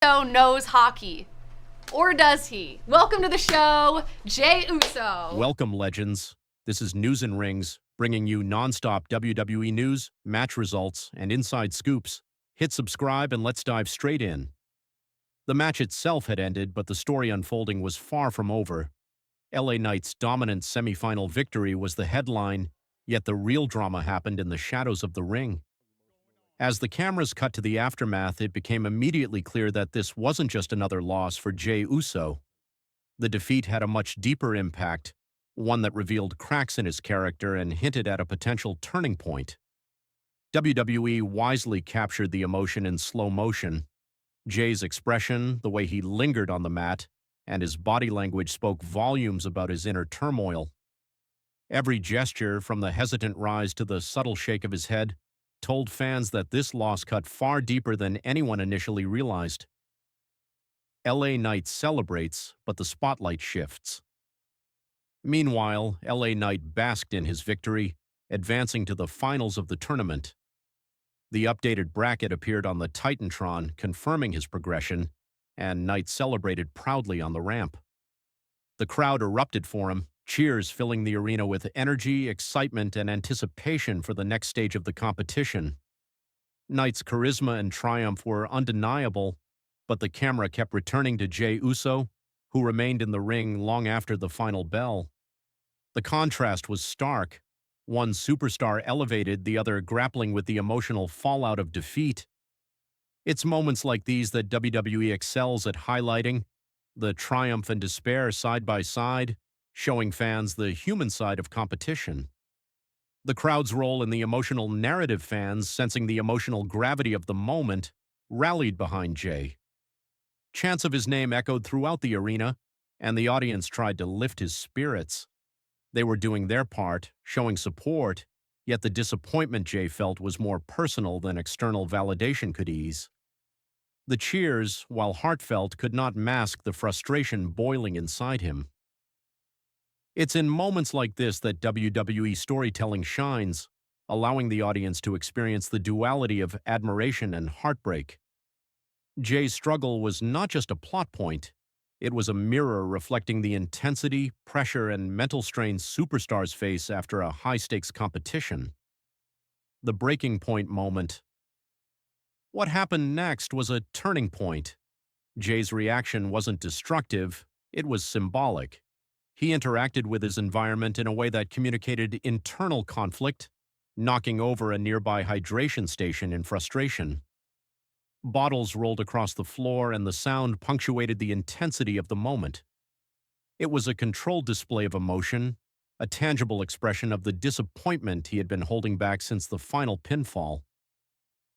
knows hockey. Or does he? Welcome to the show, Jey Uso. Welcome, legends. This is News and Rings, bringing you non-stop WWE news, match results, and inside scoops. Hit subscribe and let's dive straight in. The match itself had ended, but the story unfolding was far from over. LA Knight's dominant semifinal victory was the headline, yet the real drama happened in the shadows of the ring. As the cameras cut to the aftermath, it became immediately clear that this wasn't just another loss for Jey Uso. The defeat had a much deeper impact, one that revealed cracks in his character and hinted at a potential turning point. WWE wisely captured the emotion in slow motion. Jey's expression, the way he lingered on the mat, and his body language spoke volumes about his inner turmoil. Every gesture, from the hesitant rise to the subtle shake of his head, told fans that this loss cut far deeper than anyone initially realized. LA Knight celebrates, but the spotlight shifts. Meanwhile, LA Knight basked in his victory, advancing to the finals of the tournament. The updated bracket appeared on the Titantron, confirming his progression, and Knight celebrated proudly on the ramp. The crowd erupted for him, cheers filling the arena with energy, excitement, and anticipation for the next stage of the competition. Knight's charisma and triumph were undeniable, but the camera kept returning to Jey Uso, who remained in the ring long after the final bell. The contrast was stark, one superstar elevated, the other grappling with the emotional fallout of defeat. It's moments like these that WWE excels at highlighting, the triumph and despair side by side, showing fans the human side of competition. The crowd's role in the emotional narrative, fans sensing the emotional gravity of the moment, rallied behind Jey. Chants of his name echoed throughout the arena, and the audience tried to lift his spirits. They were doing their part, showing support, yet the disappointment Jey felt was more personal than external validation could ease. The cheers, while heartfelt, could not mask the frustration boiling inside him. It's in moments like this that WWE storytelling shines, allowing the audience to experience the duality of admiration and heartbreak. Jey's struggle was not just a plot point, it was a mirror reflecting the intensity, pressure, and mental strain superstars face after a high-stakes competition. The breaking point moment. What happened next was a turning point. Jey's reaction wasn't destructive, it was symbolic. He interacted with his environment in a way that communicated internal conflict, knocking over a nearby hydration station in frustration. Bottles rolled across the floor and the sound punctuated the intensity of the moment. It was a controlled display of emotion, a tangible expression of the disappointment he had been holding back since the final pinfall.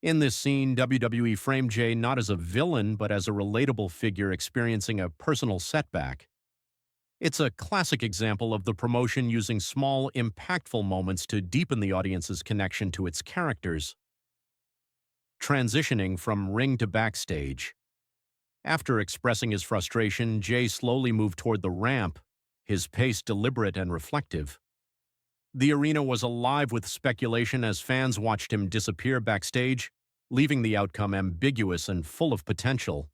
In this scene, WWE framed Jey not as a villain but as a relatable figure experiencing a personal setback. It's a classic example of the promotion using small, impactful moments to deepen the audience's connection to its characters. Transitioning from ring to backstage. After expressing his frustration, Jey slowly moved toward the ramp, his pace deliberate and reflective. The arena was alive with speculation as fans watched him disappear backstage, leaving the outcome ambiguous and full of potential.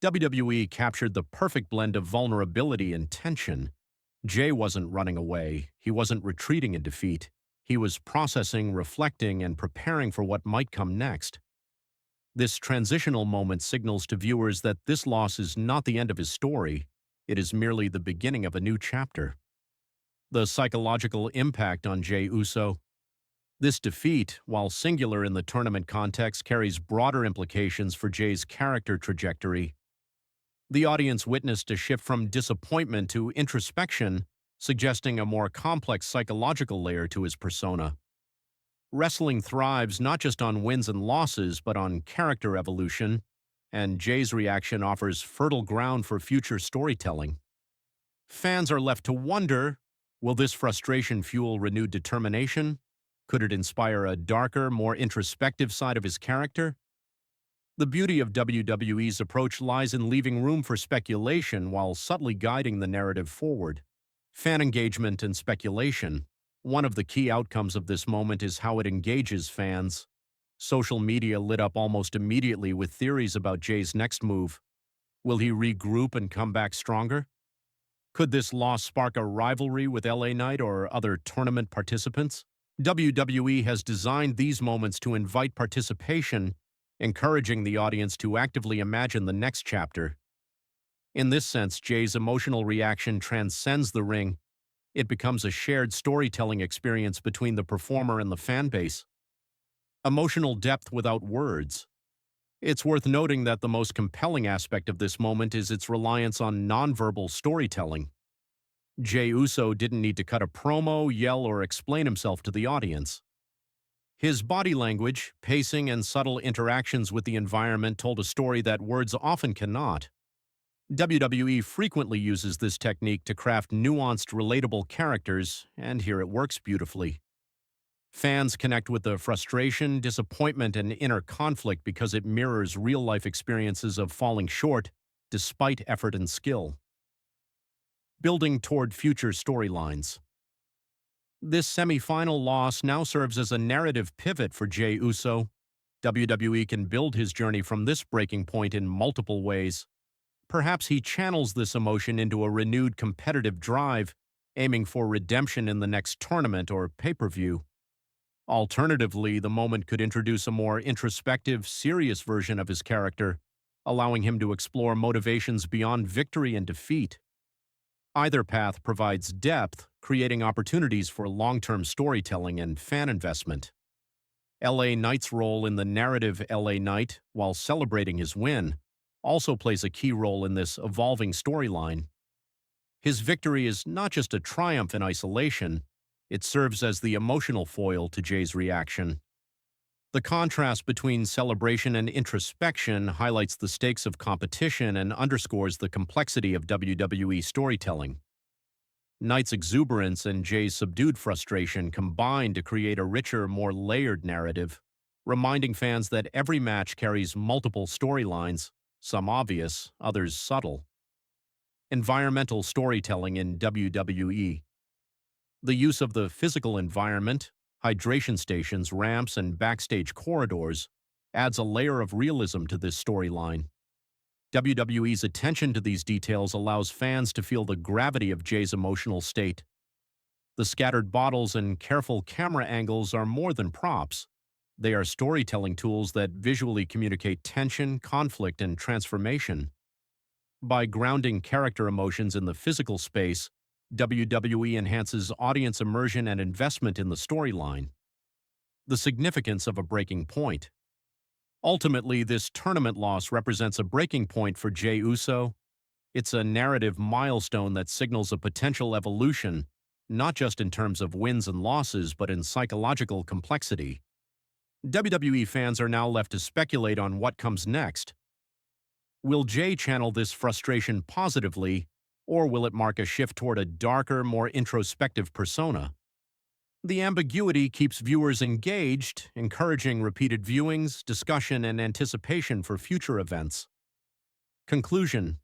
WWE captured the perfect blend of vulnerability and tension. Jey wasn't running away, he wasn't retreating in defeat. He was processing, reflecting, and preparing for what might come next. This transitional moment signals to viewers that this loss is not the end of his story, it is merely the beginning of a new chapter. The psychological impact on Jey Uso. This defeat, while singular in the tournament context, carries broader implications for Jey's character trajectory. The audience witnessed a shift from disappointment to introspection, suggesting a more complex psychological layer to his persona. Wrestling thrives not just on wins and losses, but on character evolution, and Jey's reaction offers fertile ground for future storytelling. Fans are left to wonder, will this frustration fuel renewed determination? Could it inspire a darker, more introspective side of his character? The beauty of WWE's approach lies in leaving room for speculation while subtly guiding the narrative forward. Fan engagement and speculation. One of the key outcomes of this moment is how it engages fans. Social media lit up almost immediately with theories about Jey's next move. Will he regroup and come back stronger? Could this loss spark a rivalry with LA Knight or other tournament participants? WWE has designed these moments to invite participation, encouraging the audience to actively imagine the next chapter. In this sense, Jey's emotional reaction transcends the ring. It becomes a shared storytelling experience between the performer and the fan base. Emotional depth without words. It's worth noting that the most compelling aspect of this moment is its reliance on nonverbal storytelling. Jey Uso didn't need to cut a promo, yell, or explain himself to the audience. His body language, pacing, and subtle interactions with the environment told a story that words often cannot. WWE frequently uses this technique to craft nuanced, relatable characters, and here it works beautifully. Fans connect with the frustration, disappointment, and inner conflict because it mirrors real-life experiences of falling short, despite effort and skill. Building toward future storylines. This semi-final loss now serves as a narrative pivot for Jey Uso. WWE can build his journey from this breaking point in multiple ways. Perhaps he channels this emotion into a renewed competitive drive, aiming for redemption in the next tournament or pay-per-view. Alternatively, the moment could introduce a more introspective, serious version of his character, allowing him to explore motivations beyond victory and defeat. Either path provides depth, creating opportunities for long-term storytelling and fan investment. LA Knight's role in the narrative LA Knight, while celebrating his win, also plays a key role in this evolving storyline. His victory is not just a triumph in isolation, it serves as the emotional foil to Jey's reaction. The contrast between celebration and introspection highlights the stakes of competition and underscores the complexity of WWE storytelling. Knight's exuberance and Jey's subdued frustration combine to create a richer, more layered narrative, reminding fans that every match carries multiple storylines, some obvious, others subtle. Environmental storytelling in WWE. The use of the physical environment, hydration stations, ramps, and backstage corridors adds a layer of realism to this storyline. WWE's attention to these details allows fans to feel the gravity of Jey's emotional state. The scattered bottles and careful camera angles are more than props. They are storytelling tools that visually communicate tension, conflict, and transformation. By grounding character emotions in the physical space, WWE enhances audience immersion and investment in the storyline. The significance of a breaking point. Ultimately, this tournament loss represents a breaking point for Jey Uso. It's a narrative milestone that signals a potential evolution, not just in terms of wins and losses, but in psychological complexity. WWE fans are now left to speculate on what comes next. Will Jey channel this frustration positively, or will it mark a shift toward a darker, more introspective persona? The ambiguity keeps viewers engaged, encouraging repeated viewings, discussion, and anticipation for future events. Conclusion: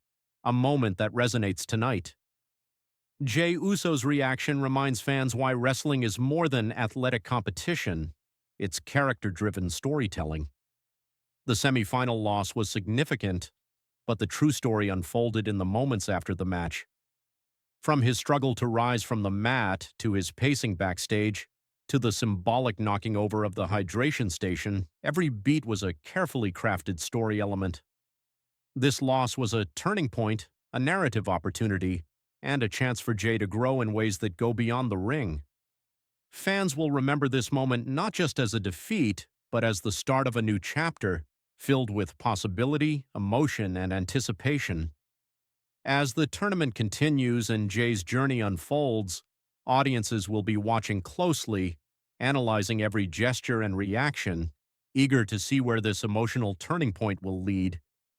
a moment that resonates tonight. Jey Uso's reaction reminds fans why wrestling is more than athletic competition. It's character-driven storytelling. The semi-final loss was significant, but the true story unfolded in the moments after the match. From his struggle to rise from the mat, to his pacing backstage, to the symbolic knocking over of the hydration station, every beat was a carefully crafted story element. This loss was a turning point, a narrative opportunity, and a chance for Jey to grow in ways that go beyond the ring. Fans will remember this moment not just as a defeat, but as the start of a new chapter, filled with possibility, emotion, and anticipation. As the tournament continues and Jey's journey unfolds, audiences will be watching closely, analyzing every gesture and reaction, eager to see where this emotional turning point will lead.